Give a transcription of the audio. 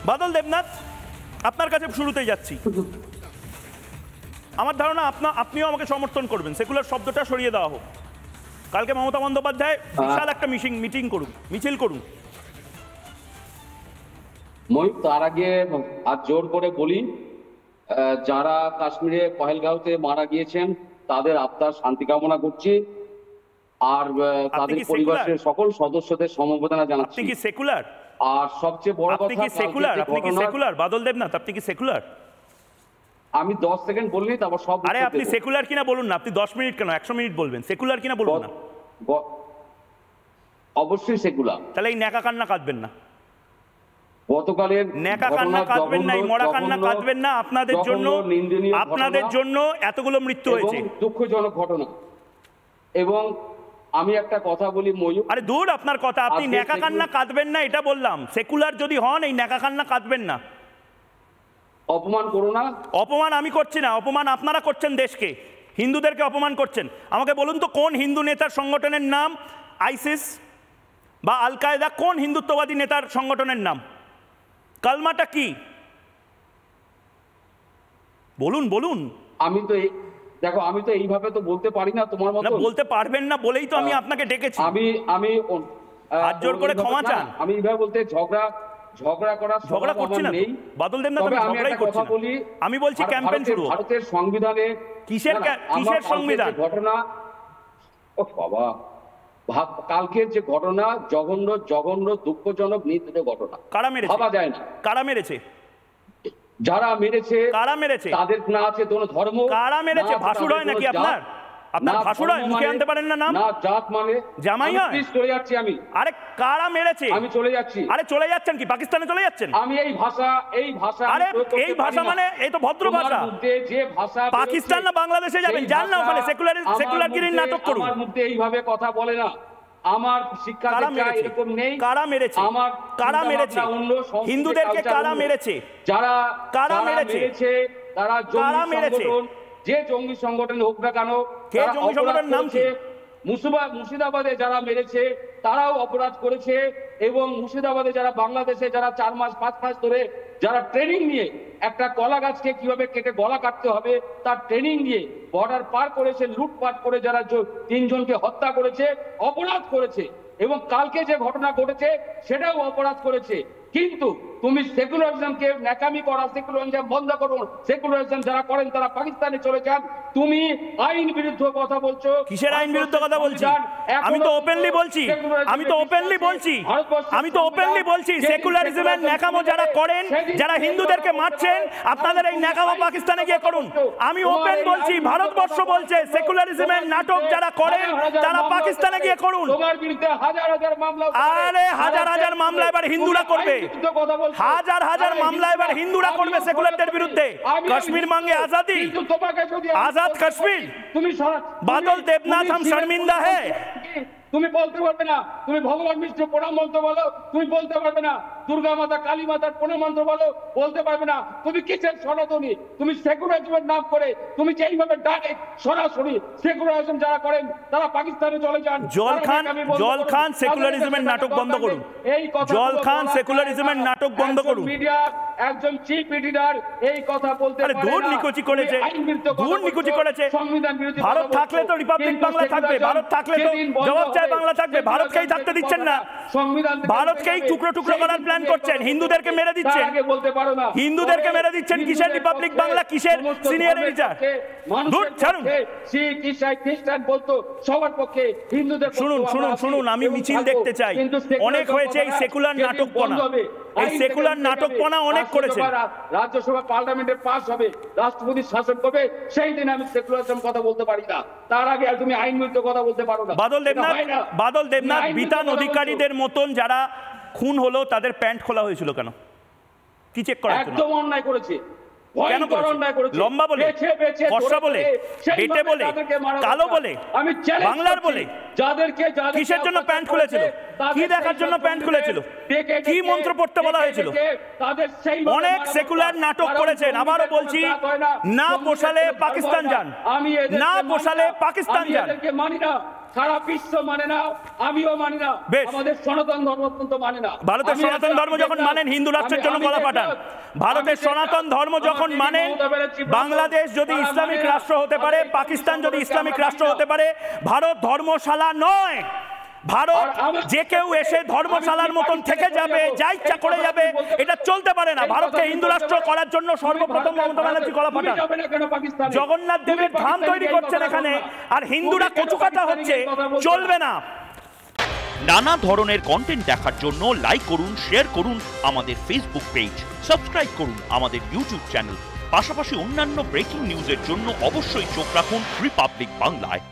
বাদল দেবনাথ, আপনার কাছে শুরুতেই যাচ্ছি। আমার ধারণা আপনিও আমাকে সমর্থন করবেন, সেকুলার শব্দটা সরিয়ে দেওয়া হোক। কালকে মমতা বন্দ্যোপাধ্যায় বিশাল একটা মিটিং করুন, মিছিল করুন। ময়ূর, তার আগে আর জোর করে বলি, যারা কাশ্মীরে পহেলগাঁওতে মারা গিয়েছেন তাদের আত্মার শান্তি কামনা করছি, আর তাদের পরিবারের সকল সদস্যদের সমবেদনা জানাচ্ছি। আপনি কি সেকুলার? আর সবচেয়ে বড় কথা, আপনি কি সেকুলার বাদল দেবনাথ? আপনি কি সেকুলার? আমি 10 সেকেন্ড বললি, তারপর সব। আরে আপনি সেকুলার কিনা বলুন না, আপনি 10 মিনিট কেন 100 মিনিট বলবেন। সেকুলার কিনা বলুন না। অবশ্যই সেকুলার। তাহলে এই ন্যাকা কান্না কাঁদবেন না, গতকালের ন্যাকা কান্না কাঁদবেন না, এই মরা কান্না কাঁদবেন না। আপনাদের জন্য এতগুলো মৃত্যু হয়েছে, দুঃখজনক ঘটনা। এবং আমি একটা কথা বলি ময়ূর, আরে দূর আপনার কথা, আপনি ন্যাকা কান্না কাঁদবেন না এটা বললাম। সেকুলার যদি হন এই ন্যাকা কান্না কাঁদবেন না। অপমান করো না। অপমান আমি করছি না, অপমান আপনারা করছেন, দেশকে, হিন্দুদেরকে অপমান করছেন। আমাকে বলুন তো, কোন হিন্দু নেতার সংগঠনের নাম আইসিস বা আল কায়দা? কোন হিন্দুত্ববাদী নেতার সংগঠনের নাম? কালমাটা কি বলুন বলুন। আমি তো দেখো, আমি তো এইভাবে তো বলতে পারি না তোমার মতো। বলতে পারবেন না বলেই তো আমি আপনাকে ডেকেছি। আমি হাত জোর করে ক্ষমা চান। আমি এইভাবে বলতে ঝগড়া করছি না বাদল দেবনাথ, আমি ঝগড়াই করছি না। আমি বলছি ক্যাম্পেইন শুরু। ভারতের সংবিধানে কিসের সংবিধান? ঘটনা, ও বাবা, কালকের যে ঘটনা জঘন্য দুঃখজনক নিন্দনীয় ঘটনা। কারা মেরেছে? ভাবা যায় না। কারা মেরেছে? যারা মেরেছে। কারা মেরেছে? তাদের না আছে কোনো ধর্ম। কারা মেরেছে? ভাসুর হয় নাকি আপনার? আপনার ভাসুর হয়? মুখে আনতে পারেন না নাম? না, জাত মানে জামাই হয়? প্লিজ চলে যাচ্ছি আমি। আরে কারা মেরেছে? আমি চলে যাচ্ছি। আরে চলে যাচ্ছেন কি? পাকিস্তানে চলে যাচ্ছেন? আমি এই ভাষা আরে এই ভাষা মানে এই তো ভদ্র ভাষা। যে ভাষা পাকিস্তান না বাংলাদেশে যাবেন, যান না ওখানে সেকুলারগিরির নাটক করুন। আমার মধ্যে এইভাবে কথা বলে না। আমার শিক্ষা এরকম নেই। কারা মেরেছে? আমার কারা মেরেছে? হিন্দুদেরকে কারা মেরেছে? কারা মেরেছে? তারা জঙ্গি সংগঠন, যে জঙ্গি সংগঠন হোক না কেন, জঙ্গি সংগঠনের নাম কি? মুর্শিদাবাদে যারা মেরেছে তারাও অপরাধ করেছে। এবং মুর্শিদাবাদে যারা বাংলাদেশে যারা 4 মাস 5 মাস ধরে যারা ট্রেনিং নিয়ে একটা কলা গাছকে কিভাবে কেটে গলা কাটতে হবে তার ট্রেনিং নিয়ে বর্ডার পার করেছে, লুটপাট করে যারা 3 জনকে হত্যা করেছে, অপরাধ করেছে। এবং কালকে যে ঘটনা ঘটেছে সেটাও অপরাধ করেছে। কিন্তু তুমি সেকুলারিজমকে ন্যাকামি করা, সেকুলারিজম বন্ধ করুন। সেকুলারিজম যারা করেন তারা পাকিস্তানে চলে যান। তুমি আইন বিরুদ্ধ কথা বলছো। কিসের আইন বিরুদ্ধ কথা বলছি? আমি তো ওপেনলি বলছি সেকুলারিজমের ন্যাকামো যারা করেন, যারা হিন্দুদেরকে মারছেন, আপনাদের এই ন্যাকামো পাকিস্তানে গিয়ে করুন। আমি ওপেন বলছি, ভারতবর্ষ বলছে সেকুলারিজমের নাটক যারা করেন তারা পাকিস্তানে গিয়ে করুন। তোমার বিরুদ্ধে হাজার মামলা। আরে হাজার মামলা এবার হিন্দুরা করবে। হাজার মামলা এবার হিন্দুরা করবে সেকুলারদের বিরুদ্ধে। কাশ্মীর মাঙ্গে আজাদি, আজাদ কাশ্মীর। বাদল দেবনাথ হাম শর্মিন্দা হ্যায়। তুমি বলতে পারবে না তুমি ভগবান বিষ্ণু প্রণাম মন্ত্র বলো, তুমি বলতে পারবে না দুর্গা মাতা কালী মাতার প্রণাম মন্ত্র বলো, বলতে পারবে না। তুমি কিসের সনাতনী? তুমি সেকুলারিজমের নাম করে তুমি যেইভাবে ডাইরেক্ট সরাসরি সেকুলারিজম যারা করেন তারা পাকিস্তানে চলে যান। জল খান সেকুলারিজমের নাটক বন্ধ করুন। এই কথা জল খান সেকুলারিজমের নাটক বন্ধ করুন। মিডিয়া একজন চিফ এডিটর এই কথা বলতে পারে না। দূর নিকুচি করেছে। সংবিধান বিরোধী। ভারত থাকলে তো রিপাবলিক বাংলা থাকবে, ভারত থাকলে তো জবাব চাই বাংলা থাকবে। ভারতকেই থাকতে দিচ্ছেন না, ভারতকেই টুকরো করার প্ল্যান করছেন। হিন্দুদেরকে মেরে দিচ্ছেন, হিন্দুদেরকে মেরে দিচ্ছেন। কিসের রিপাবলিক বাংলা, কিসের সিনিয়র এডিটর? দূর ছাড়ুন। শিখ ইসাই খ্রিস্টান বলতো সবার পক্ষে হিন্দুদের। শুনুন আমি মিছিল দেখতে চাই। অনেক হয়েছে এই সেকুলার নাটকপনা, এই সেকুলার নাটকপনা অনেক করেছে। রাজ্যসভা পার্লামেন্টে পাস হবে, রাষ্ট্রপতি শাসন করবে, সেই দিন আমি সেকুলারিজম কথা বলতে পারি না। তার আগে তুমি আইন বিরুদ্ধে কথা বলতে পারো না। বাদল দেবনাথ বিতান অধিকারীদের মতন যারা খুন হলো তাদের প্যান্ট খোলা হয়েছিল কেন? কি চেক করা? একদম অন্যায় করেছে। কেন করেছে? লম্বা বলে, ফর্সা বলে, বেটে বলে, কালো বলে, বাংলার বলে? কিসের জন্য প্যান্ট খুলেছিল? কি দেখার জন্য প্যান্ট খুলেছিল? কি মন্ত্র পড়তে বলা হয়েছিল? অনেক সেকুলার নাটক করেছেন। আবারও বলছি, না পোষালে পাকিস্তান যান, না পোষালে পাকিস্তান যান। মানি না, সারা বিশ্ব মানে না, আমিও মানি না, আমাদের সনাতন ধর্ম পর্যন্ত মানে না। ভারতের সনাতন ধর্ম যখন মানেন, হিন্দু রাষ্ট্রের জন্য গলা ফাটান। ভারতের সনাতন ধর্ম যখন মানেন, বাংলাদেশ যদি ইসলামিক রাষ্ট্র হতে পারে, পাকিস্তান যদি ইসলামিক রাষ্ট্র হতে পারে, ভারত ধর্মশালা নয়। ভারত যে কেউ এসে ধর্মশালার মতন থেকে যাবে, যা ইচ্ছা করে যাবে, এটা চলতে পারে না। ভারতকে হিন্দু রাষ্ট্র করার জন্য সর্বপ্রথম মমতা ব্যানার্জি গলা ফাটান। জগন্নাথ দেবের ধাম তৈরি করছেন এখানে, আর হিন্দুরা কচুকাটা হচ্ছে, চলবে না। নানা ধরনের কন্টেন্ট দেখার জন্য লাইক করুন, শেয়ার করুন আমাদের ফেসবুক পেজ, সাবস্ক্রাইব করুন আমাদের ইউটিউব চ্যানেল। পাশাপাশি অন্যান্য ব্রেকিং নিউজের জন্য অবশ্যই চোখ রাখুন রিপাবলিক বাংলায়।